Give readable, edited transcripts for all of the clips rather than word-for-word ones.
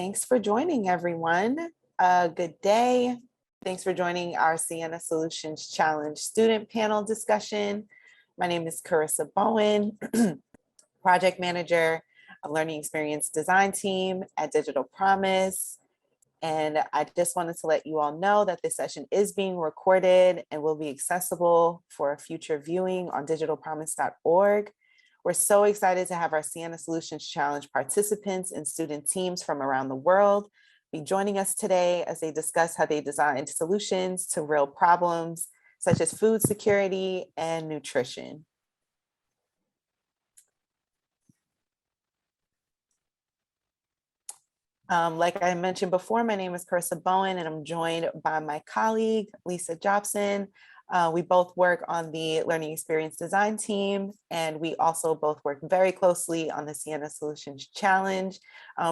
Thanks for joining, everyone. Good day. Thanks for joining our Siena Solutions Challenge student panel discussion. My name is Carissa Bowen, project manager of Learning Experience Design Team at Digital Promise. And I just wanted to let you all know that this session is being recorded and will be accessible for future viewing on digitalpromise.org. We're so excited to have our Siena Solutions Challenge participants and student teams from around the world be joining us today as they discuss how they designed solutions to real problems such as food security and nutrition. Like I mentioned before, my name is Carissa Bowen, and I'm joined by my colleague, Lisa Jobson. We both work on the Learning Experience Design team, and we also both work very closely on the Siena Solutions Challenge.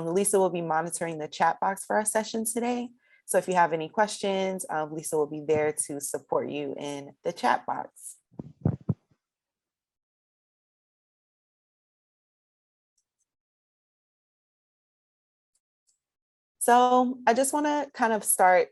Lisa will be monitoring the chat box for our session today. So if you have any questions, Lisa will be there to support you in the chat box. So I just want to kind of start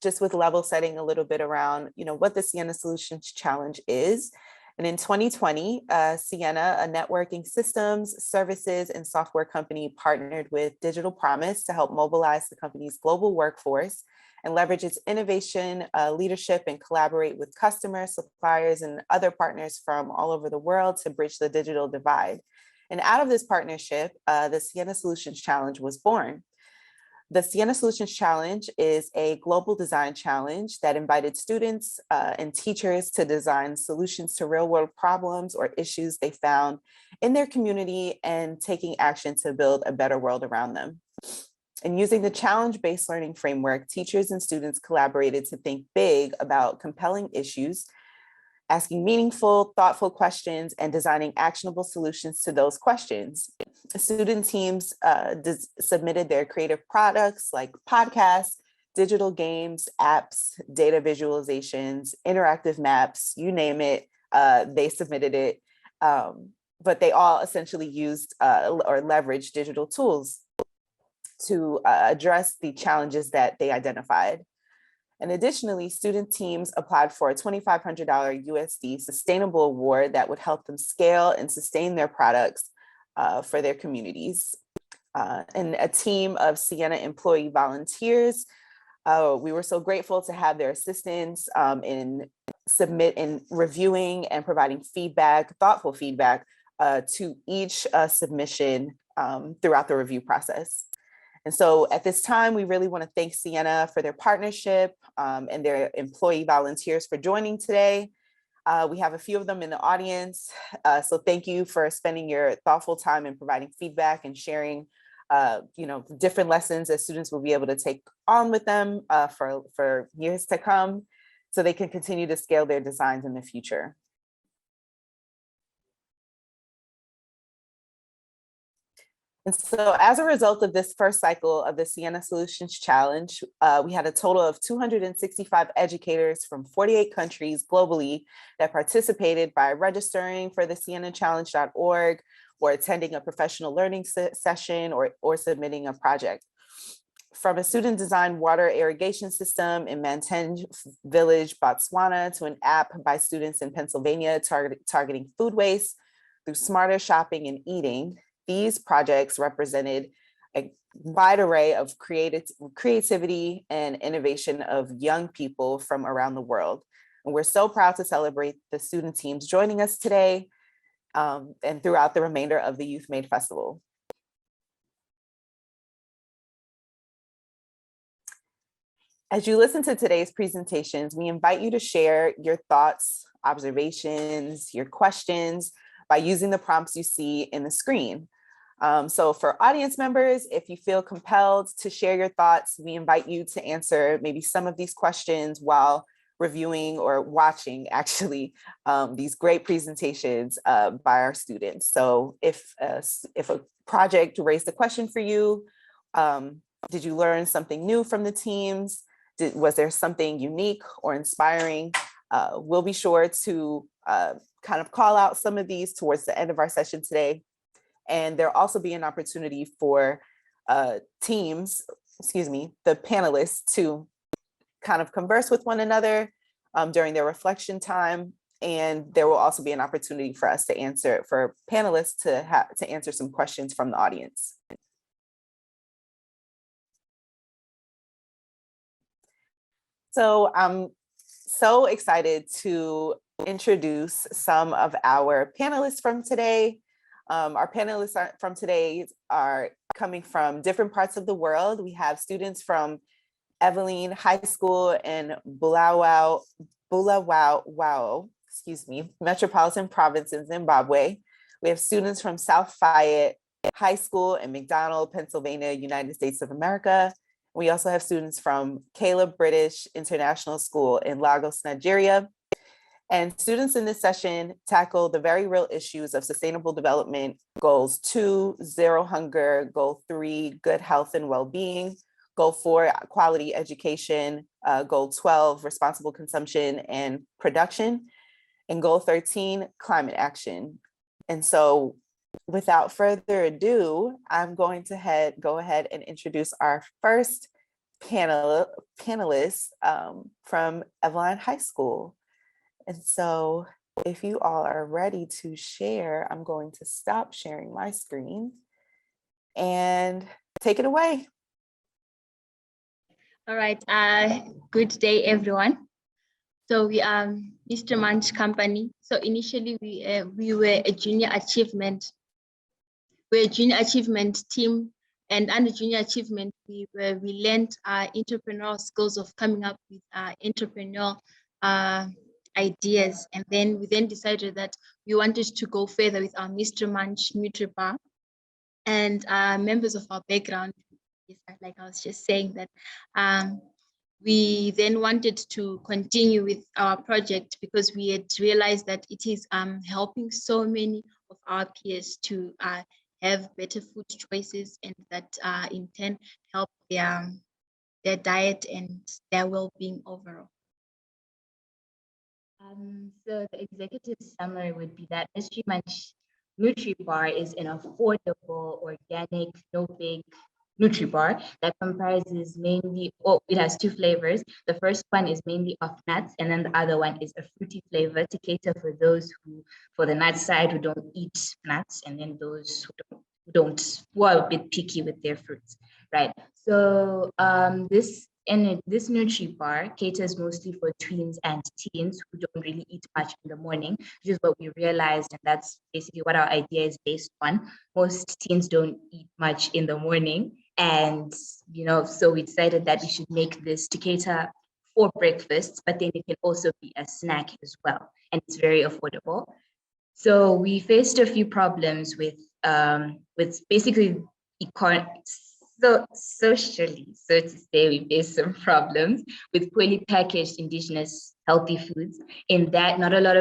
just with level setting a little bit around, what the Siena Solutions Challenge is. And in 2020, Siena, a networking systems, services, and software company, partnered with Digital Promise to help mobilize the company's global workforce and leverage its innovation, leadership, and collaborate with customers, suppliers, and other partners from all over the world to bridge the digital divide. And out of this partnership, the Siena Solutions Challenge was born. The Siena Solutions Challenge is a global design challenge that invited students and teachers to design solutions to real world problems or issues they found in their community and taking action to build a better world around them. And using the challenge-based learning framework, teachers and students collaborated to think big about compelling issues, asking meaningful, thoughtful questions, and designing actionable solutions to those questions. Student teams submitted their creative products like podcasts, digital games, apps, data visualizations, interactive maps, you name it, they submitted it. But they all essentially used or leveraged digital tools to address the challenges that they identified. And additionally, student teams applied for a $2,500 USD sustainable award that would help them scale and sustain their products for their communities. And a team of Siena employee volunteers, we were so grateful to have their assistance in reviewing and providing feedback, thoughtful feedback to each submission throughout the review process. And so at this time, we really want to thank Siena for their partnership and their employee volunteers for joining today. We have a few of them in the audience. So thank you for spending your thoughtful time and providing feedback and sharing different lessons that students will be able to take on with them for years to come so they can continue to scale their designs in the future. And so as a result of this first cycle of the Siena Solutions Challenge, we had a total of 265 educators from 48 countries globally that participated by registering for the sienachallenge.org or attending a professional learning session or submitting a project. From a student designed water irrigation system in Mantenge Village, Botswana, to an app by students in Pennsylvania targeting food waste through smarter shopping and eating. These projects represented a wide array of creativity and innovation of young people from around the world. And we're so proud to celebrate the student teams joining us today and throughout the remainder of the YouthMADE Festival. As you listen to today's presentations, we invite you to share your thoughts, observations, your questions by using the prompts you see in the screen. So for audience members, if you feel compelled to share your thoughts, we invite you to answer maybe some of these questions while reviewing or watching actually these great presentations by our students. So if a project raised a question for you, did you learn something new from the teams? Was there something unique or inspiring? We'll be sure to kind of call out some of these towards the end of our session today. And there'll also be an opportunity for teams, the panelists to kind of converse with one another during their reflection time. And there will also be an opportunity for us to answer, for panelists to answer some questions from the audience. So I'm so excited to introduce some of our panelists from today. Our panelists from today are coming from different parts of the world. We have students from Eveline High School in Bulawayo, Metropolitan Province in Zimbabwe. We have students from South Fayette High School in McDonald, Pennsylvania, United States of America. We also have students from Caleb British International School in Lagos, Nigeria. And students in this session tackle the very real issues of sustainable development, goals 2, zero hunger, goal 3, good health and well-being, goal 4, quality education, goal 12, responsible consumption and production, and goal 13, climate action. And so without further ado, I'm going to go ahead and introduce our first panelist from Eveline High School. And so if you all are ready to share, I'm going to stop sharing my screen and take it away. All right, good day, everyone. So we are Mr. Munch company. So initially we were a junior achievement. We're a junior achievement team, and under junior achievement, we learned our entrepreneurial skills of coming up with entrepreneurial ideas. And then we decided that we wanted to go further with our Mr. Munch Nutri-Bar. And members of our background, like I was just saying that, we then wanted to continue with our project because we had realized that it is helping so many of our peers to have better food choices, and that in turn help their diet and their well-being overall. So the executive summary would be that Mr. Munch Nutri-Bar is an affordable, organic, no-bake Nutri-Bar that comprises mainly, it has 2 flavors. The first one is mainly of nuts, and then the other one is a fruity flavor to cater for those who, for the nut side, who don't eat nuts, and then those who are a bit picky with their fruits, right? So this Nutri-Bar caters mostly for tweens and teens who don't really eat much in the morning, which is what we realized, and that's basically what our idea is based on. Most teens don't eat much in the morning, and so we decided that we should make this to cater for breakfast, but then it can also be a snack as well, and it's very affordable. So we faced a few problems with basically socially, so to say, we face some problems with poorly packaged indigenous healthy foods, in that not a lot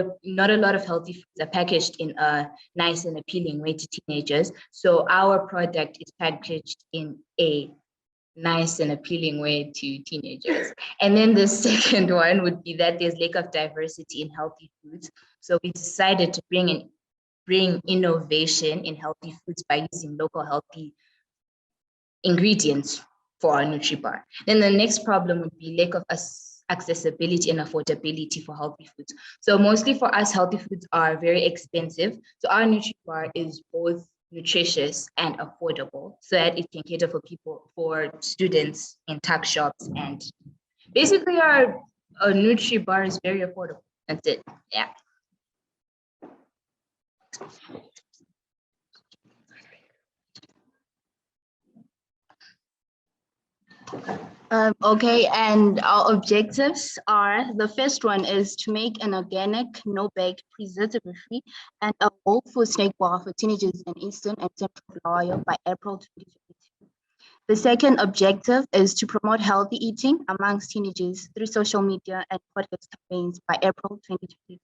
of healthy foods are packaged in a nice and appealing way to teenagers. So our product is packaged in a nice and appealing way to teenagers. And then the second one would be that there's lack of diversity in healthy foods. So we decided to bring innovation in healthy foods by using local healthy ingredients for our Nutri-Bar. Then the next problem would be lack of accessibility and affordability for healthy foods. So mostly for us, healthy foods are very expensive. So our Nutri-Bar is both nutritious and affordable, so that it can cater for students in tuck shops. And basically our Nutri-Bar is very affordable. That's it. Yeah. Okay, and our objectives are, the first one is to make an organic, no-bake, preservative-free, and a whole food snack bar for teenagers in Eastern and Central Bulawayo by April 2022. The second objective is to promote healthy eating amongst teenagers through social media and podcast campaigns by April 2022.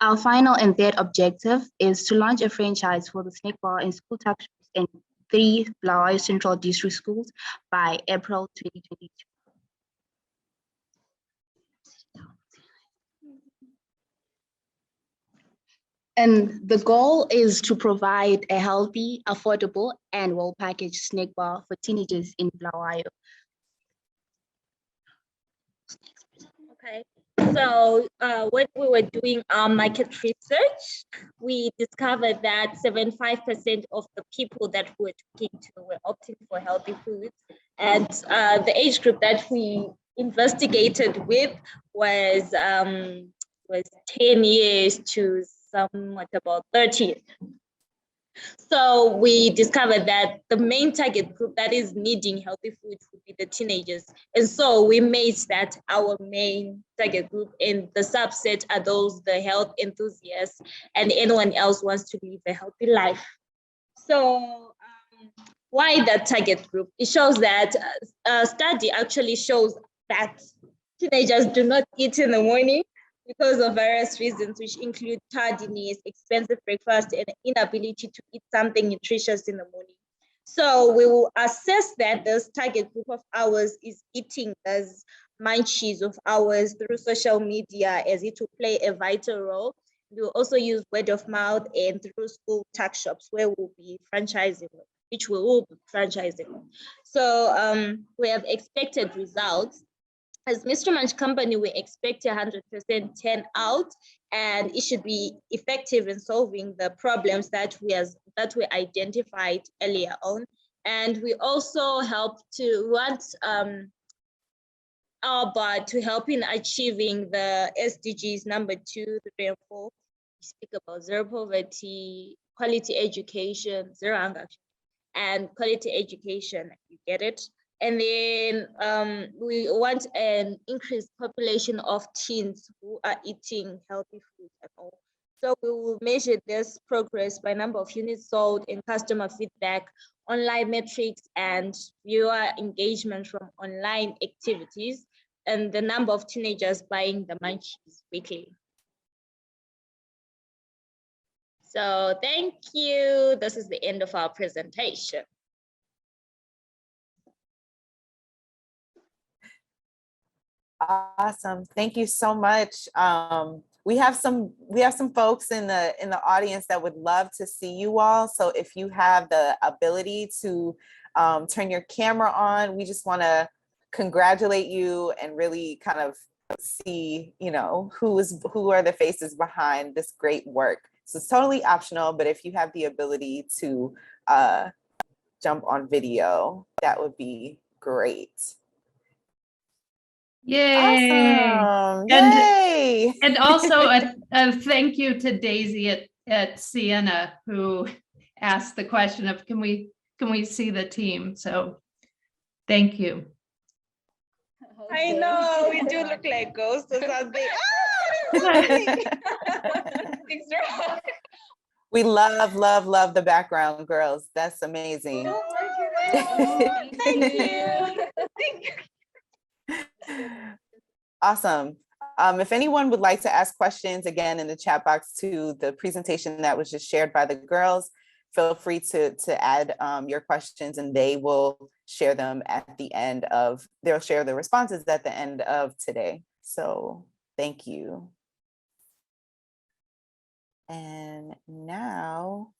Our final and third objective is to launch a franchise for the snack bar in school tuck shops and 3 Bulawayo Central District schools by April 2022. And the goal is to provide a healthy, affordable, and well-packaged snack bar for teenagers in Bulawayo. Okay, so when we were doing our market research, we discovered that 75% of the people that we were talking to were opting for healthy foods. And the age group that we investigated with was 10 years to somewhat about 30. So we discovered that the main target group that is needing healthy food would be the teenagers. And so we made that our main target group, and the subset are those, the health enthusiasts, and anyone else wants to live a healthy life. So why that target group? It shows that a study actually shows that teenagers do not eat in the morning because of various reasons, which include tardiness, expensive breakfast, and inability to eat something nutritious in the morning. So we will assess that this target group of ours is eating as munchies of ours through social media, as it will play a vital role. We will also use word of mouth and through school tuck shops where we'll be franchising, which we will be franchising. So we have expected results. As Mr. Munch Company, we expect 100% turnout, and it should be effective in solving the problems that we identified earlier on. And we also want our bar to help in achieving the SDGs number 2, 3, and 4. We speak about zero poverty, quality education, zero hunger, and quality education. You get it? And then we want an increased population of teens who are eating healthy food at all. So we will measure this progress by number of units sold and customer feedback, online metrics, and viewer engagement from online activities, and the number of teenagers buying the munchies weekly. So thank you. This is the end of our presentation. Awesome. Thank you so much. We have some folks in the audience that would love to see you all. So if you have the ability to turn your camera on, we just want to congratulate you and really kind of see, who are the faces behind this great work. So it's totally optional, but if you have the ability to jump on video, that would be great. Yay! Awesome. Yay! And also a thank you to Daisy at Siena, who asked the question of can we see the team? So thank you. I know, we do look like ghosts or something. We love the background, girls. That's amazing. Thank you. Awesome. If anyone would like to ask questions, again, in the chat box to the presentation that was just shared by the girls, feel free to add your questions, and they will share them at the end of, they'll share the responses at the end of today. So thank you. And now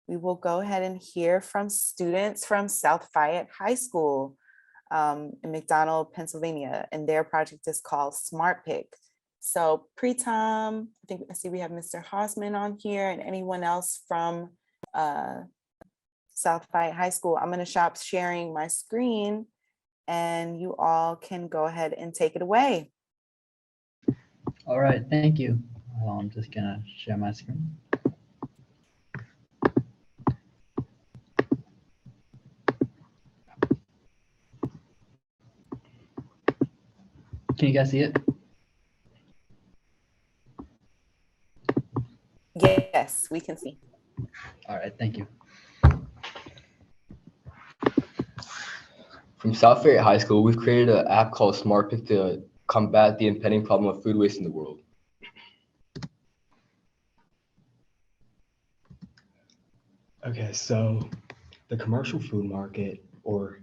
we will go ahead and hear from students from South Fayette High School in McDonald, Pennsylvania, and their project is called Smartpix. So Preetam, I see we have Mr. Hausman on here, and anyone else from South Fayette High School. I'm going to stop sharing my screen, and you all can go ahead and take it away. All right, thank you. I'm just going to share my screen. Can you guys see it? Yes, we can see. All right, thank you. From South Fayette High School, we've created an app called Smartpix to combat the impending problem of food waste in the world. Okay, so the commercial food market, or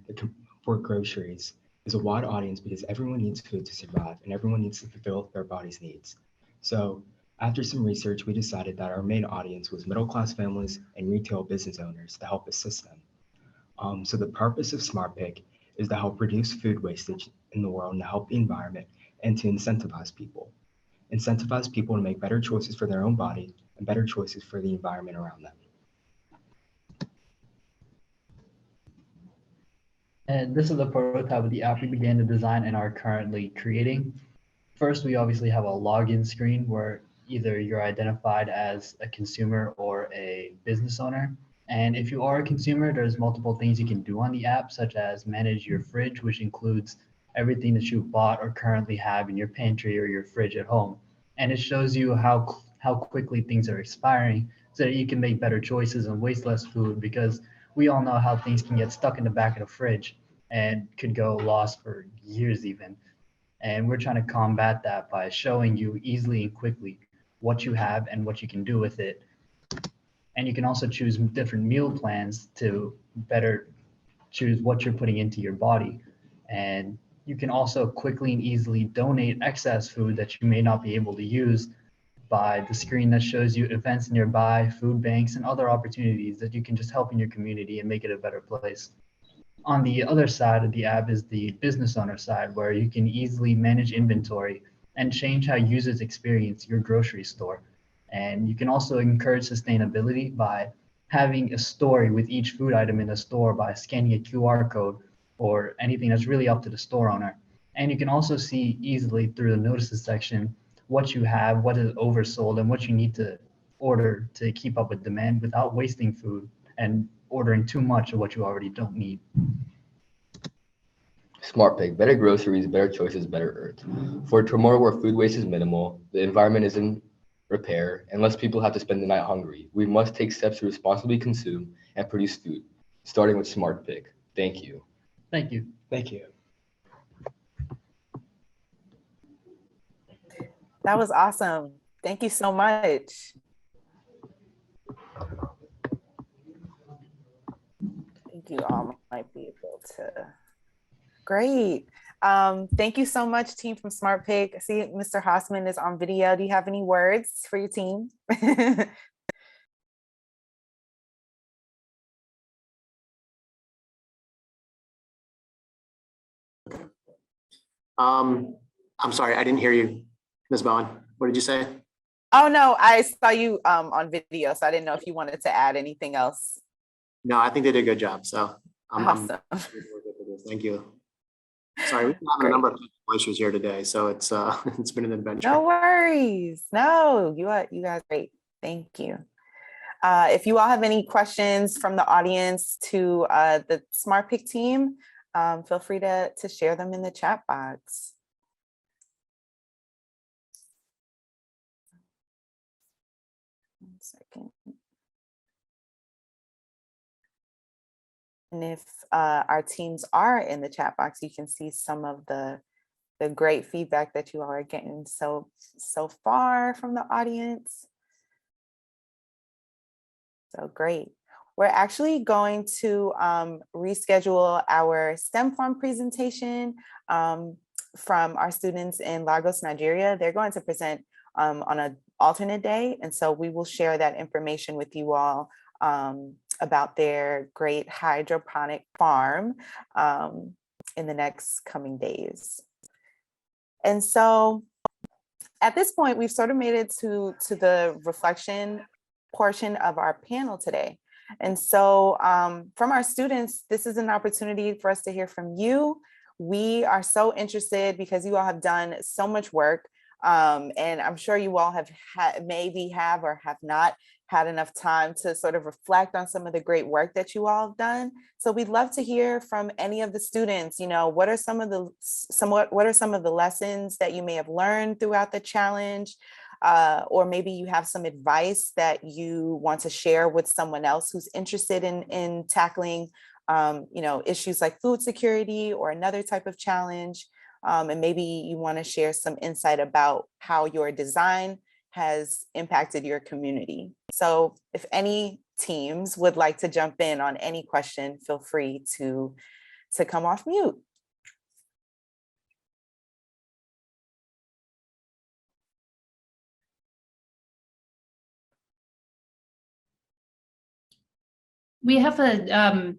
for groceries, is a wide audience because everyone needs food to survive and everyone needs to fulfill their body's needs. So After some research, we decided that our main audience was middle-class families and retail business owners to help assist them. So the purpose of Smartpix is to help reduce food wastage in the world and to help the environment and to incentivize people. Incentivize people to make better choices for their own body and better choices for the environment around them. And this is the prototype of the app we began to design and are currently creating. First, we obviously have a login screen where either you're identified as a consumer or a business owner. And if you are a consumer, there's multiple things you can do on the app, such as manage your fridge, which includes everything that you bought or currently have in your pantry or your fridge at home. And it shows you how quickly things are expiring so that you can make better choices and waste less food, because we all know how things can get stuck in the back of the fridge and could go lost for years even. And we're trying to combat that by showing you easily and quickly what you have and what you can do with it. And you can also choose different meal plans to better choose what you're putting into your body. And you can also quickly and easily donate excess food that you may not be able to use by the screen that shows you events nearby, food banks, and other opportunities that you can just help in your community and make it a better place. On the other side of the app is the business owner side, where you can easily manage inventory and change how users experience your grocery store. And you can also encourage sustainability by having a story with each food item in the store by scanning a QR code or anything that's really up to the store owner. And you can also see easily through the notices section what you have, what is oversold, and what you need to order to keep up with demand without wasting food and ordering too much of what you already don't need. Smartpix, better groceries, better choices, better earth. For tomorrow where food waste is minimal, the environment is in repair, and less people have to spend the night hungry, we must take steps to responsibly consume and produce food, starting with Smartpix. Thank you. Thank you. Thank you. That was awesome. Thank you so much. I think you all might be able to. Great. Thank you so much, team from Smartpix. I see Mr. Hausman is on video. Do you have any words for your team? I'm sorry, I didn't hear you, Ms. Bowen. What did you say? Oh, no, I saw you on video, so I didn't know if you wanted to add anything else. No, I think they did a good job. So Awesome. Thank you. Sorry, we've had a number of technical issues here today, so it's it's been an adventure. No worries. No, you guys are great. Thank you. If you all have any questions from the audience to the Smartpix team, feel free to share them in the chat box. One second. And if our teams are in the chat box, you can see some of the great feedback that you all are getting so far from the audience. So great. We're actually going to reschedule our STEM farm presentation from our students in Lagos, Nigeria. They're going to present on an alternate day. And so we will share that information with you all about their great hydroponic farm in the next coming days. And so at this point, we've sort of made it to the reflection portion of our panel today. And so from our students, this is an opportunity for us to hear from you. We are so interested because you all have done so much work. And I'm sure you all have maybe have or have not had enough time to sort of reflect on some of the great work that you all have done. So we'd love to hear from any of the students, you know, what are some of the lessons that you may have learned throughout the challenge? Or maybe you have some advice that you want to share with someone else who's interested in tackling, you know, issues like food security or another type of challenge. And maybe you want to share some insight about how your design has impacted your community. So if any teams would like to jump in on any question, feel free to come off mute. We have a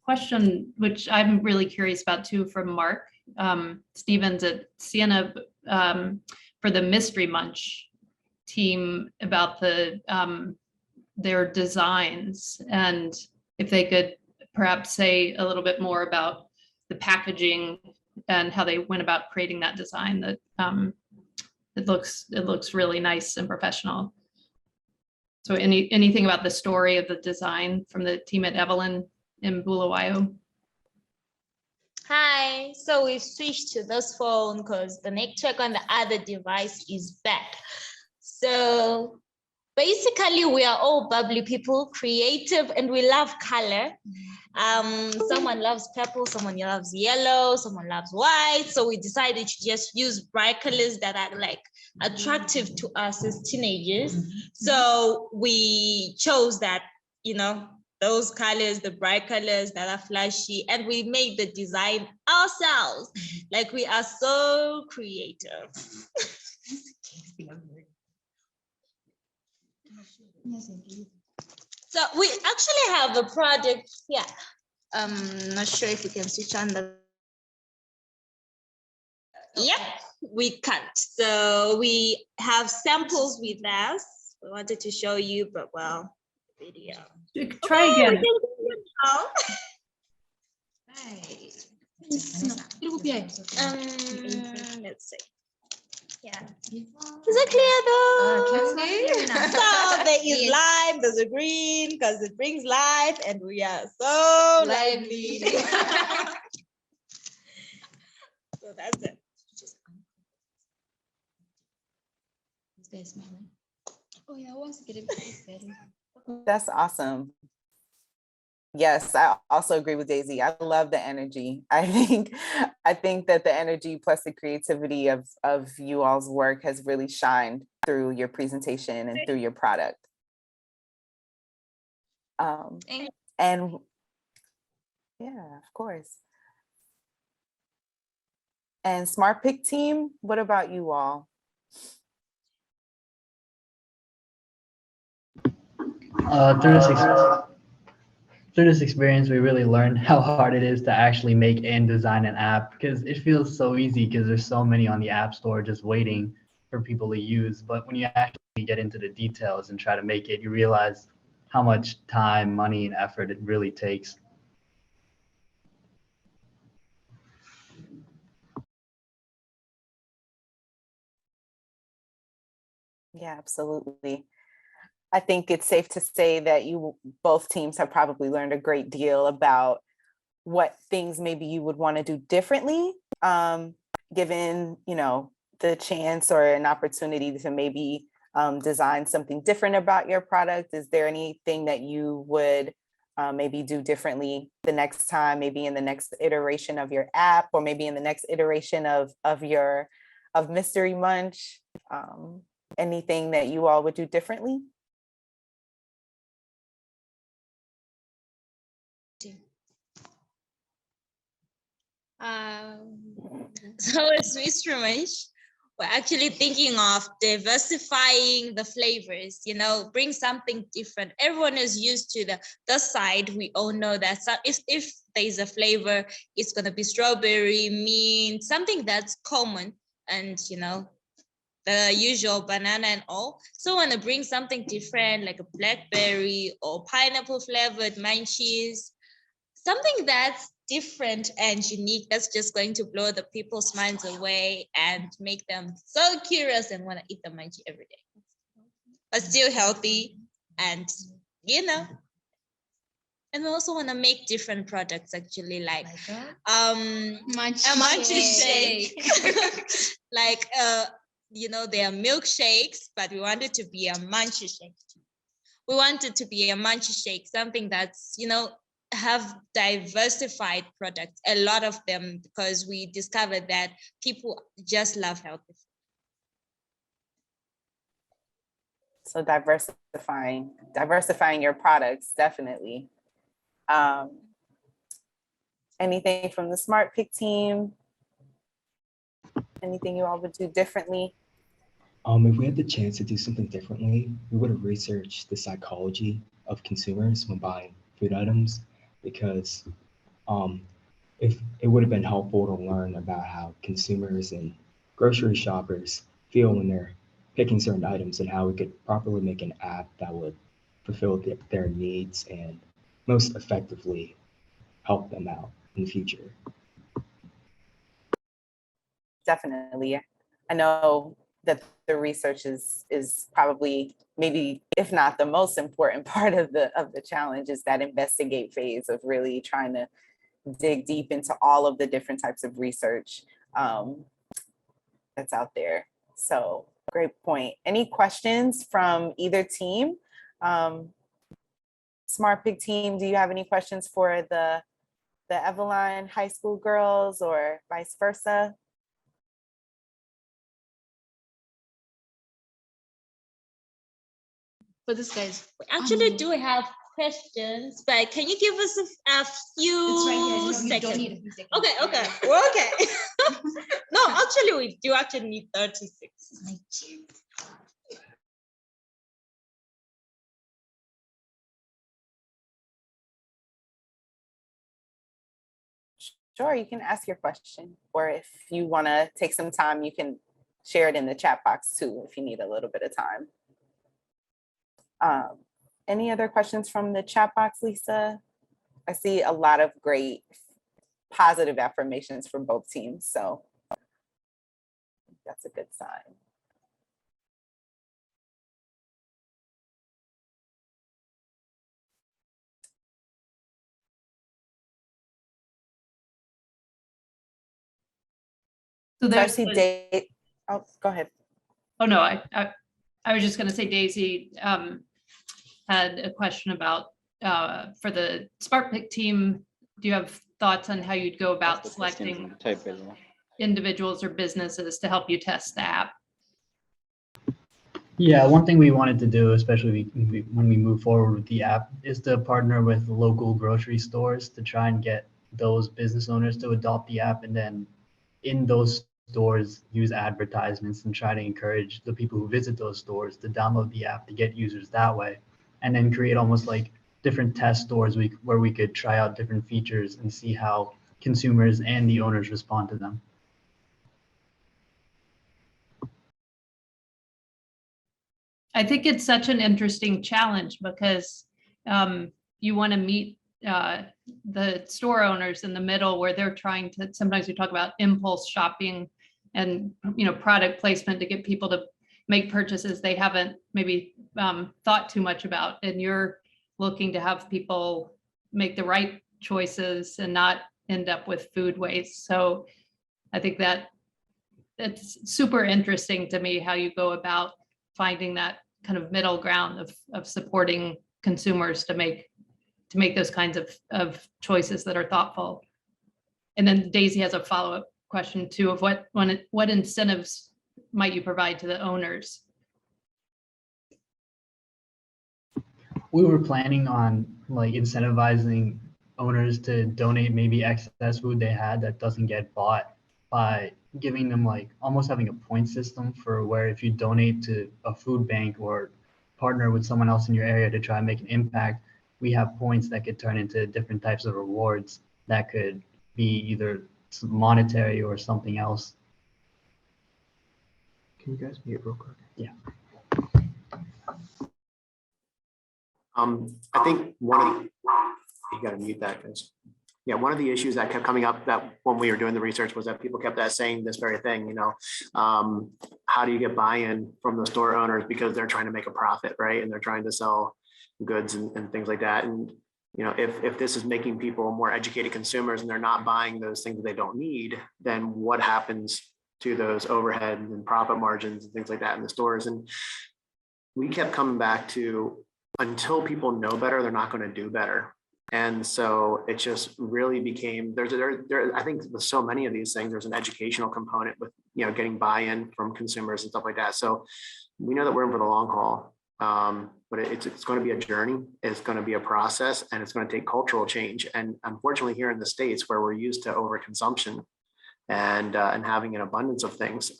question, which I'm really curious about too, from Mark Stevens at Siena for the Mystery Munch team about their designs, and if they could perhaps say a little bit more about the packaging and how they went about creating that design. That it looks really nice and professional. So anything about the story of the design from the team at Eveline in Bulawayo? Hi, so we've switched to this phone because the network on the other device is bad. So basically, we are all bubbly people, creative, and we love color. Someone loves purple, someone loves yellow, someone loves white. So we decided to just use bright colors that are like attractive to us as teenagers. So we chose that, you know, those colors, the bright colors that are flashy, and we made the design ourselves. Like, we are so creative. So we actually have a project here. Not sure if we can switch on the. Yep, we can't. So we have samples with us. We wanted to show you, but well, video. Try again. Let's see. Yeah. Is it clear though? So there is lime, there's a green because it brings life, and we are so lively. So that's it. Oh yeah, I want to get it better. That's awesome. Yes, I also agree with Daisy. I love the energy. I think that the energy plus the creativity of you all's work has really shined through your presentation and through your product. And yeah, of course. And Smartpix team, what about you all? Through this experience, we really learned how hard it is to actually make and design an app, because it feels so easy because there's so many on the App Store just waiting for people to use. But when you actually get into the details and try to make it, you realize how much time, money, and effort it really takes. Yeah, absolutely. I think it's safe to say that both teams have probably learned a great deal about what things maybe you would want to do differently, given, you know, the chance or an opportunity to maybe design something different about your product. Is there anything that you would maybe do differently the next time, maybe in the next iteration of your app, or maybe in the next iteration of Mystery Munch? Anything that you all would do differently? So as Mystery Munch, we're actually thinking of diversifying the flavors, you know, bring something different. Everyone is used to the side. We all know that if there's a flavor, it's going to be strawberry, mint, something that's common, and, you know, the usual banana and all. So I want to bring something different, like a blackberry or pineapple flavored munchies, something that's different and unique, that's just going to blow the people's minds away and make them so curious and want to eat the munchie every day, but still healthy. And, you know, and we also want to make different products, actually, like a munchie shake. Like, you know, there are milkshakes, but we want it to be a munchie shake. We want it to be a munchie shake, something that's, you know, have diversified products, a lot of them, because we discovered that people just love healthy food. So diversifying your products, definitely. Anything from the Smartpix team? Anything you all would do differently? If we had the chance to do something differently, we would have researched the psychology of consumers when buying food items, because if it would have been helpful to learn about how consumers and grocery shoppers feel when they're picking certain items, and how we could properly make an app that would fulfill their needs and most effectively help them out in the future. Definitely. I know that the research is probably, maybe if not the most important part of the challenge, is that investigate phase of really trying to dig deep into all of the different types of research that's out there. So great point. Any questions from either team? Smartpix team, do you have any questions for the Eveline high school girls, or vice versa? For this guys, we actually do have questions, but can you give us a few seconds? Okay, okay, we're okay. No, actually, we do actually need 36. Sure, you can ask your question, or if you want to take some time, you can share it in the chat box too, if you need a little bit of time. Any other questions from the chat box, Lisa? I see a lot of great positive affirmations from both teams, so that's a good sign. So So I there's see Dave. Oh, go ahead. Oh no, I was just going to say Daisy had a question about for the Smartpix team. Do you have thoughts on how you'd go about selecting individuals or businesses to help you test the app? Yeah, one thing we wanted to do, especially when we move forward with the app, is to partner with local grocery stores to try and get those business owners to adopt the app, and then in those stores use advertisements and try to encourage the people who visit those stores to download the app to get users that way, and then create almost like different test stores where we could try out different features and see how consumers and the owners respond to them. I think it's such an interesting challenge because you want to meet the store owners in the middle, where they're trying to, sometimes we talk about impulse shopping and product placement to get people to make purchases they haven't maybe thought too much about, and you're looking to have people make the right choices and not end up with food waste. So I think that it's super interesting to me how you go about finding that kind of middle ground of supporting consumers to make those kinds of choices that are thoughtful. And then Daisy has a follow-up question too of what incentives might you provide to the owners? We were planning on like incentivizing owners to donate maybe excess food they had that doesn't get bought, by giving them like almost having a point system for where if you donate to a food bank or partner with someone else in your area to try and make an impact, we have points that could turn into different types of rewards that could be either monetary or something else. Can you guys mute real quick? Yeah. I think you gotta mute that, guys. Yeah, one of the issues that kept coming up that when we were doing the research was that people kept saying this very thing, how do you get buy-in from the store owners, because they're trying to make a profit, right? And they're trying to sell goods and things like that. And if this is making people more educated consumers and they're not buying those things that they don't need, then what happens to those overhead and profit margins and things like that in the stores? And we kept coming back to, until people know better, they're not going to do better. And so it just really became, I think with so many of these things, there's an educational component with, getting buy-in from consumers and stuff like that. So we know that we're in for the long haul, but it's going to be a journey. It's going to be a process, and it's going to take cultural change. And unfortunately, here in the States, where we're used to overconsumption and having an abundance of things,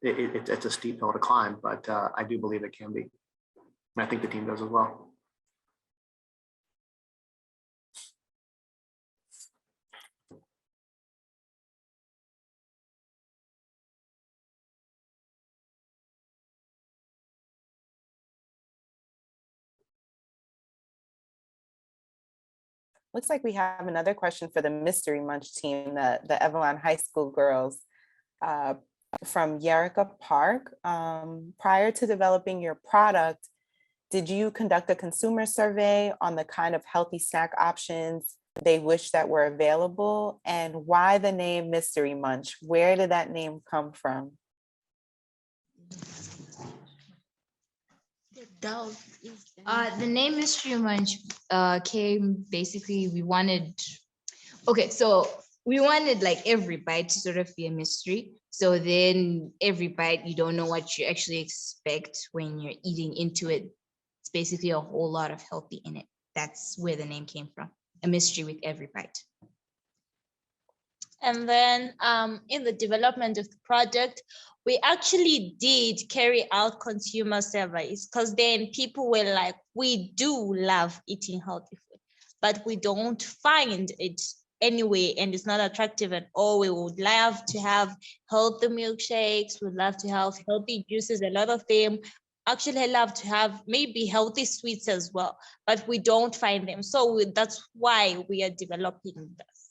it's a steep hill to climb, but I do believe it can be. And I think the team does as well. looks like we have another question for the Mystery Munch team, the Eveline High School girls from Yerika Park. Prior to developing your product, did you conduct a consumer survey on the kind of healthy snack options they wish that were available? And why the name Mystery Munch? Where did that name come from? The name Mystery Munch came basically, we wanted like every bite to sort of be a mystery. So then every bite, you don't know what you actually expect when you're eating into it. It's basically a whole lot of healthy in it. That's where the name came from, a mystery with every bite. And then in the development of the project, we actually did carry out consumer surveys, because then people were like, we do love eating healthy food, but we don't find it anyway, and it's not attractive at all. We would love to have healthy milkshakes, we'd love to have healthy juices, a lot of them. Actually, I love to have maybe healthy sweets as well, but we don't find them. So that's why we are developing this.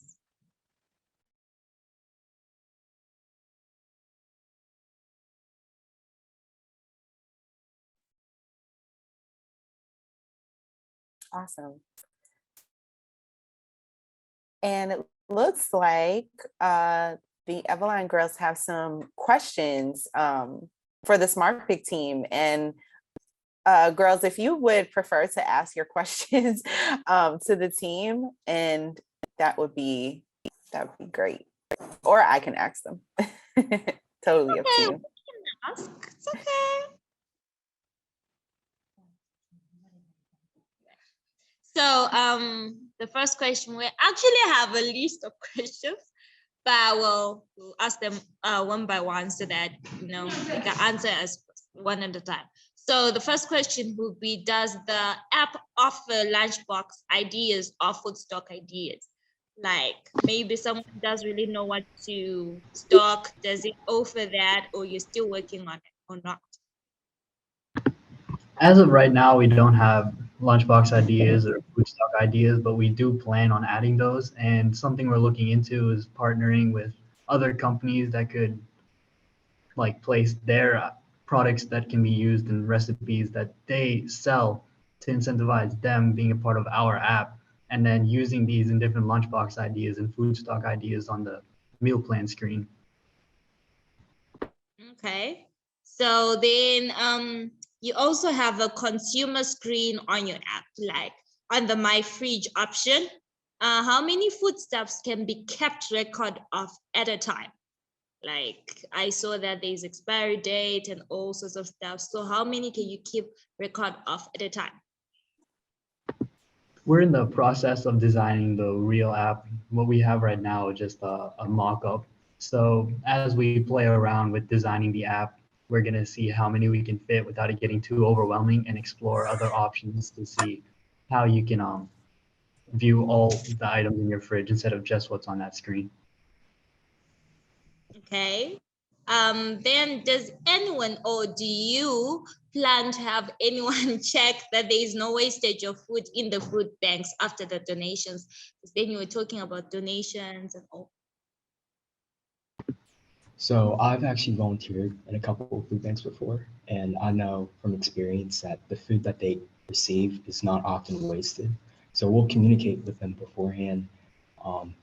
Awesome. And it looks like the Eveline girls have some questions for the Smartpix team. And girls, if you would prefer to ask your questions to the team, and that would be great. Or I can ask them. Totally up to you. Ask. It's okay. So the first question, we actually have a list of questions, but we'll ask them one by one so that we can answer as one at a time. So the first question would be, does the app offer lunchbox ideas or food stock ideas? Like maybe someone does really know what to stock. Does it offer that, or you're still working on it or not? As of right now, we don't have lunchbox ideas or food stock ideas, but we do plan on adding those. And something we're looking into is partnering with other companies that could like place their products that can be used in recipes that they sell to incentivize them being a part of our app, and then using these in different lunchbox ideas and food stock ideas on the meal plan screen. Okay, so then you also have a consumer screen on your app, like on the My Fridge option. How many foodstuffs can be kept record of at a time? Like I saw that there's expiry date and all sorts of stuff. So how many can you keep record of at a time? We're in the process of designing the real app. What we have right now is just a mock-up. So as we play around with designing the app, we're going to see how many we can fit without it getting too overwhelming, and explore other options to see how you can view all the items in your fridge instead of just what's on that screen. Okay. Then does anyone, or do you plan to have anyone check that there is no wastage of food in the food banks after the donations? Because then you were talking about donations and all. So I've actually volunteered in a couple of food banks before, and I know from experience that the food that they receive is not often wasted. So we'll communicate with them beforehand,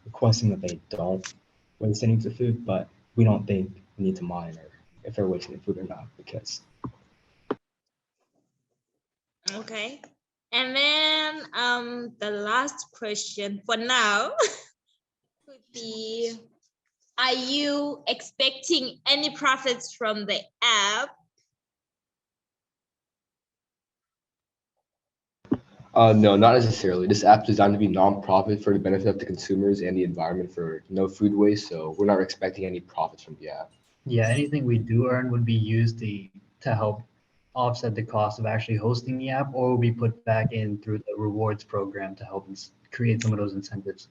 requesting that they don't waste any of the food, but we don't think we need to monitor if they're wasting the food or not, because. Okay. And then the last question for now would be, are you expecting any profits from the app? No, not necessarily. This app is designed to be non-profit for the benefit of the consumers and the environment for no food waste. So we're not expecting any profits from the app. Yeah, anything we do earn would be used to help offset the cost of actually hosting the app, or will be put back in through the rewards program to help us create some of those incentives.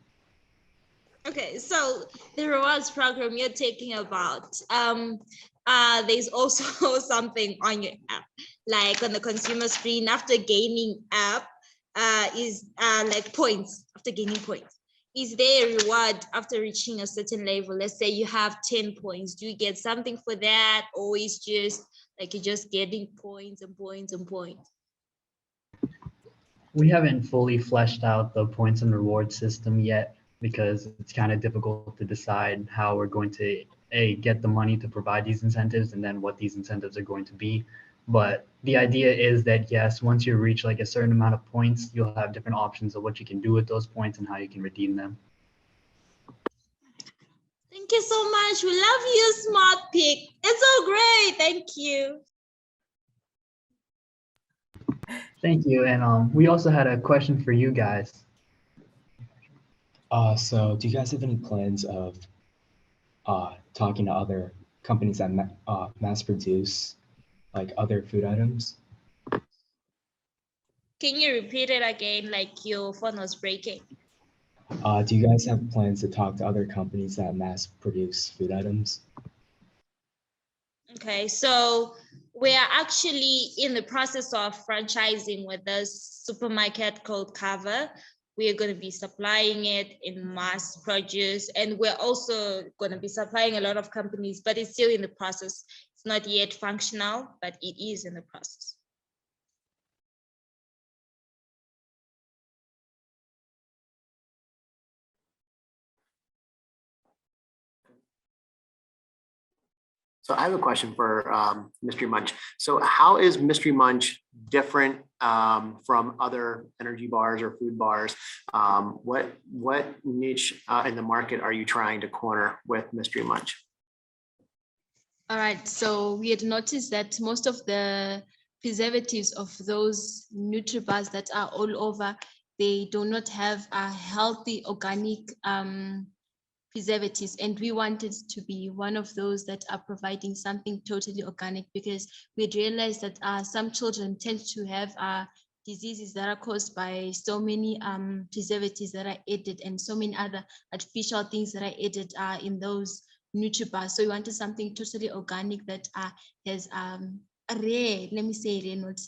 Okay, so the rewards program you're talking about, there's also something on your app, like on the consumer screen after gaining app, like points after gaining points. Is there a reward after reaching a certain level? Let's say you have 10 points. Do you get something for that? Or is just like you're just getting points and points and points? We haven't fully fleshed out the points and reward system yet because it's kind of difficult to decide how we're going to get the money to provide these incentives and then what these incentives are going to be. But the idea is that, yes, once you reach like a certain amount of points, you'll have different options of what you can do with those points and how you can redeem them. Thank you so much. We love you, Smartpix. It's so great. Thank you. Thank you. And we also had a question for you guys. So do you guys have any plans of talking to other companies that mass produce like other food items? Can you repeat it again? Like your phone was breaking. Do you guys have plans to talk to other companies that mass produce food items? Okay, so we are actually in the process of franchising with a supermarket called Cover. We are going to be supplying it in mass produce, and we're also going to be supplying a lot of companies, but it's still in the process. It's not yet functional, but it is in the process. So I have a question for Mystery Munch. So how is Mystery Munch different from other energy bars or food bars? What niche in the market are you trying to corner with Mystery Munch? All right, so we had noticed that most of the preservatives of those NutriBars that are all over, they do not have a healthy organic preservatives, and we wanted to be one of those that are providing something totally organic, because we realized that some children tend to have diseases that are caused by so many preservatives that are added and so many other artificial things that are added in those NutriBars. So we wanted something totally organic that has a rare, let me say rare, not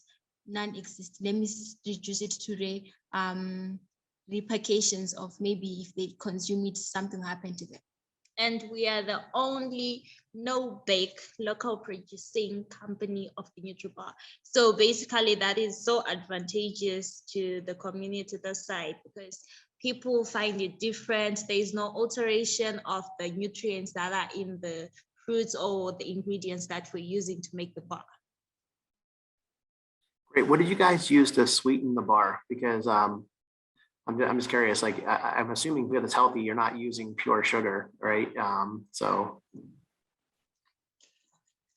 non-existent, let me reduce it to rare repercussions of maybe if they consume it, something happened to them. And we are the only no-bake local producing company of the NutriBar. So basically that is so advantageous to the community that side, because people find it different. There is no alteration of the nutrients that are in the fruits or the ingredients that we're using to make the bar. Great. What did you guys use to sweeten the bar? Because I'm just curious, like I'm assuming because it's healthy, you're not using pure sugar, right? So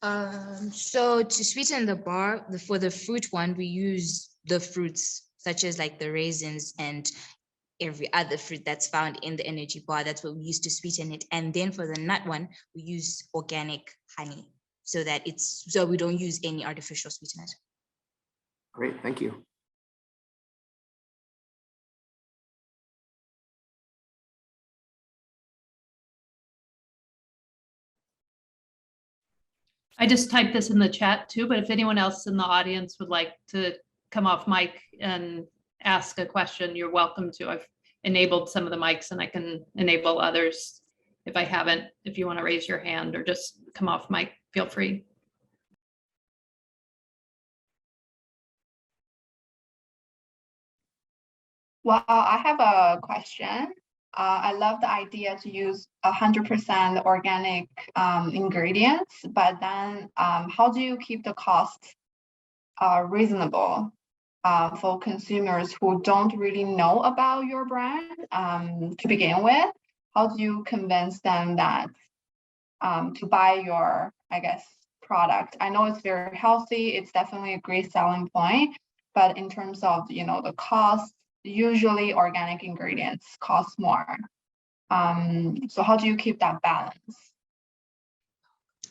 to sweeten the bar, for the fruit one, we use the fruits such as like the raisins and every other fruit that's found in the energy bar. That's what we use to sweeten it. And then for the nut one, we use organic honey so that so we don't use any artificial sweeteners. great, thank you. I just typed this in the chat too, but if anyone else in the audience would like to come off mic and ask a question, you're welcome to. I've enabled some of the mics and I can enable others if I haven't. If you want to raise your hand or just come off mic, feel free. Well, I have a question. I love the idea to use 100% organic ingredients, but then how do you keep the costs reasonable for consumers who don't really know about your brand to begin with? How do you convince them that to buy your, I guess, product? I know it's very healthy. It's definitely a great selling point, but in terms of, the cost, usually organic ingredients cost more. So how do you keep that balance?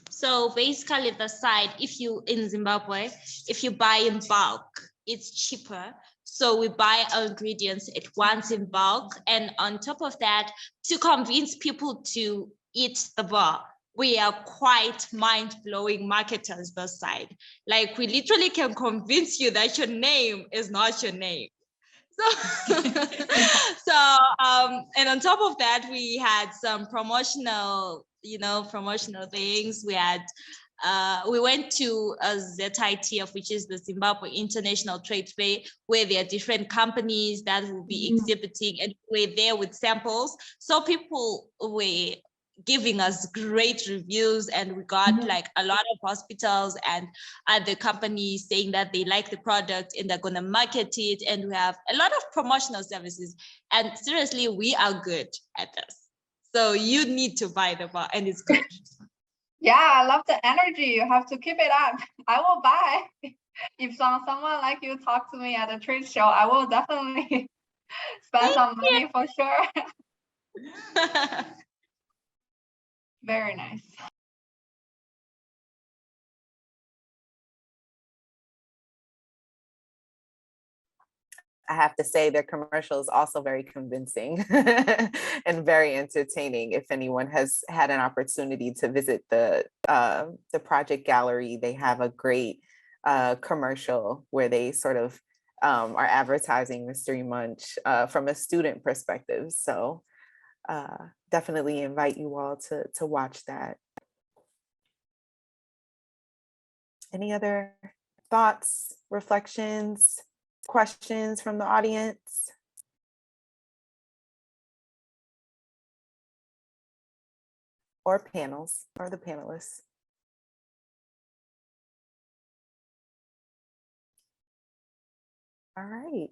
So basically the side, if you in Zimbabwe, if you buy in bulk, it's cheaper. So we buy our ingredients at once in bulk. And on top of that, to convince people to eat the bar, we are quite mind-blowing marketers this side. Like we literally can convince you that your name is not your name. And on top of that, we had some promotional things. We went to a ZITF, which is the Zimbabwe International Trade Fair, where there are different companies that will be exhibiting, and we're there with samples. So people were giving us great reviews, and we got like a lot of hospitals and other companies saying that they like the product and they're going to market it, and we have a lot of promotional services, and seriously, we are good at this, so you need to buy the bar, and it's good. Yeah, I love the energy. You have to keep it up. I will buy. If someone like you talk to me at a trade show, I will definitely spend some money for sure. Very nice. I have to say their commercial is also very convincing and very entertaining. If anyone has had an opportunity to visit the project gallery, they have a great commercial where they sort of are advertising Mystery Munch from a student perspective. So definitely invite you all to watch that. Any other thoughts, reflections, questions from the audience? Or panels, or the panelists? All right.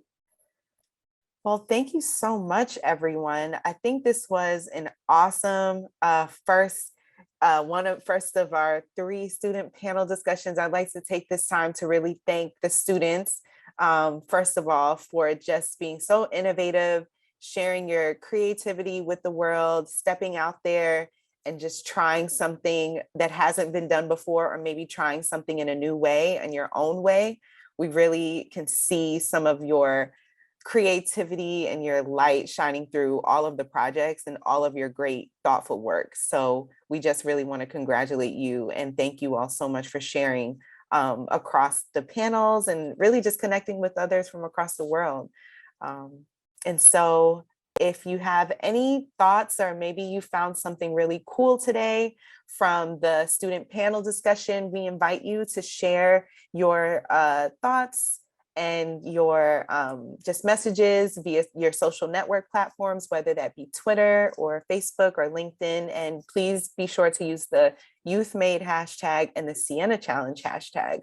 Well, thank you so much, everyone. I think this was an awesome first of our 3 student panel discussions. I'd like to take this time to really thank the students, first of all, for just being so innovative, sharing your creativity with the world, stepping out there and just trying something that hasn't been done before, or maybe trying something in a new way, in your own way. We really can see some of your creativity and your light shining through all of the projects and all of your great thoughtful work. So we just really want to congratulate you and thank you all so much for sharing across the panels and really just connecting with others from across the world. And so if you have any thoughts, or maybe you found something really cool today from the student panel discussion, we invite you to share your thoughts and your just messages via your social network platforms, whether that be Twitter or Facebook or LinkedIn. And please be sure to use the YouthMADE hashtag and the Siena Challenge hashtag.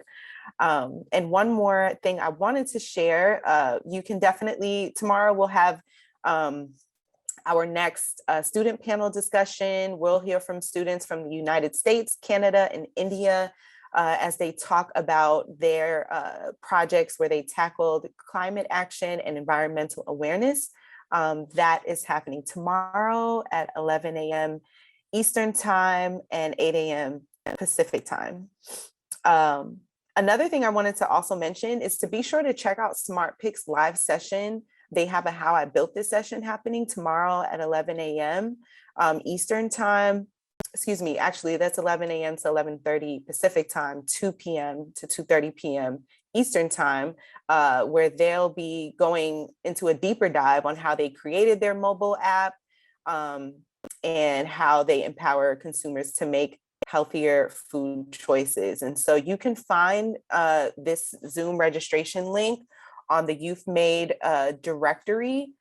And one more thing I wanted to share, you can definitely, tomorrow we'll have our next student panel discussion. We'll hear from students from the United States, Canada, and India, as they talk about their projects where they tackled climate action and environmental awareness. That is happening tomorrow at 11 a.m. Eastern time and 8 a.m. Pacific time. Another thing I wanted to also mention is to be sure to check out Smartpix live session. They have a How I Built This session happening tomorrow at 11 a.m. Eastern time. Excuse me, actually that's 11 a.m. to 11:30 Pacific time, 2 p.m. to 2:30 p.m. Eastern time, where they'll be going into a deeper dive on how they created their mobile app and how they empower consumers to make healthier food choices. And so you can find this Zoom registration link on the YouthMADE directory